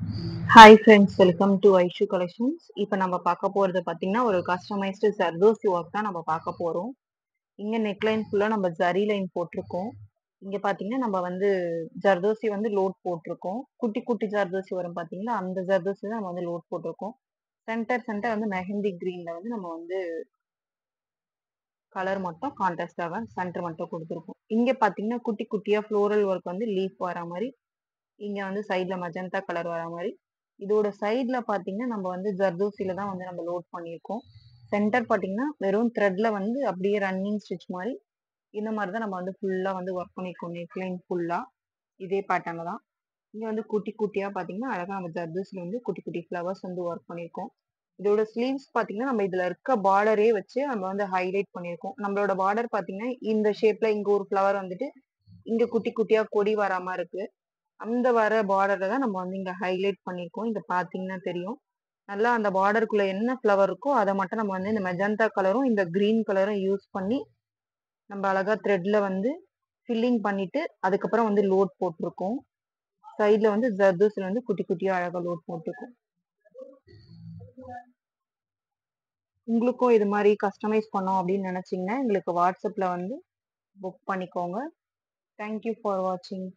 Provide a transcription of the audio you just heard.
Hi friends, welcome to Aishu collections. இப்போ நம்ம பார்க்க போகிறது பார்த்தீங்கன்னா ஒரு கஸ்டமைஸ்டு ஜர்தோசி ஒர்க் தான் நம்ம பார்க்க போகிறோம். இங்கே நெக்லைன் ஃபுல்லாக நம்ம ஜரி லைன் போட்டிருக்கோம். இங்கே பார்த்தீங்கன்னா நம்ம வந்து ஜர்தோசி வந்து லோட் போட்டிருக்கோம். குட்டி குட்டி ஜர்தோசி வரும் பார்த்தீங்களா, அந்த ஜர்தோசி தான் நம்ம வந்து லோட் போட்டிருக்கோம். சென்டர் வந்து மெஹந்தி க்ரீனில் வந்து நம்ம வந்து கலர் மட்டும் கான்ட்ராஸ்டாக சென்டர் மட்டும் கொடுத்துருக்கோம். இங்கே பார்த்தீங்கன்னா குட்டி குட்டியாக ஃப்ளோரல் ஒர்க் வந்து லீஃப் வர மாதிரி, இங்கே வந்து சைடில் மஜந்தா கலர் வர மாதிரி. இதோட சைட்ல பாத்தீங்கன்னா நம்ம வந்து ஜர்தோசில தான் வந்து நம்ம லோட் பண்ணியிருக்கோம். சென்டர் பாத்தீங்கன்னா வெறும் த்ரெட்ல வந்து அப்படியே ரன்னிங் ஸ்டிச் மாதிரி இந்த மாதிரி தான் நம்ம வந்து ஃபுல்லா வந்து ஒர்க் பண்ணியிருக்கோம். நெக்லைன் ஃபுல்லா இதே பேட்டர்ல தான். இங்க வந்து குட்டி குட்டியா பாத்தீங்கன்னா அழகா நம்ம ஜர்தோசில வந்து குட்டி குட்டி ஃப்ளவர்ஸ் வந்து ஒர்க் பண்ணியிருக்கோம். இதோட ஸ்லீவ்ஸ் பாத்தீங்கன்னா நம்ம இதுல இருக்க பார்டரே வச்சு நம்ம வந்து ஹைலைட் பண்ணியிருக்கோம். நம்மளோட பார்டர் பாத்தீங்கன்னா இந்த ஷேப்ல இங்க ஒரு ஃப்ளவர் வந்துட்டு இங்க குட்டி குட்டியா கொடி வராம இருக்கு. அந்த வர பார்டரை தான் நம்ம வந்து இங்க ஹைலைட் பண்ணியிருக்கோம். இங்க பாத்தீங்கன்னா தெரியும். நல்லா அந்த பார்டருக்குள்ள என்ன ஃப்ளவர் இருக்கோ அதை மட்டும் நம்ம வந்து இந்த மெஜந்தா கலரும் இந்த கிரீன் கலரும் யூஸ் பண்ணி நம்ம அழகா த்ரெட்ல வந்து ஃபில்லிங் பண்ணிட்டு அதுக்கப்புறம் வந்து லோட் போட்டிருக்கோம். சைட்ல வந்து ஜர்தோசில வந்து குட்டி குட்டியா அழகா லோட் போட்டிருக்கோம். உங்களுக்கும் இது மாதிரி கஸ்டமைஸ் பண்ணோம் அப்படின்னு நினைச்சீங்கன்னா எங்களுக்கு வாட்ஸ்அப்ல வந்து புக் பண்ணிக்கோங்க. தேங்க்யூ ஃபார் வாட்சிங்.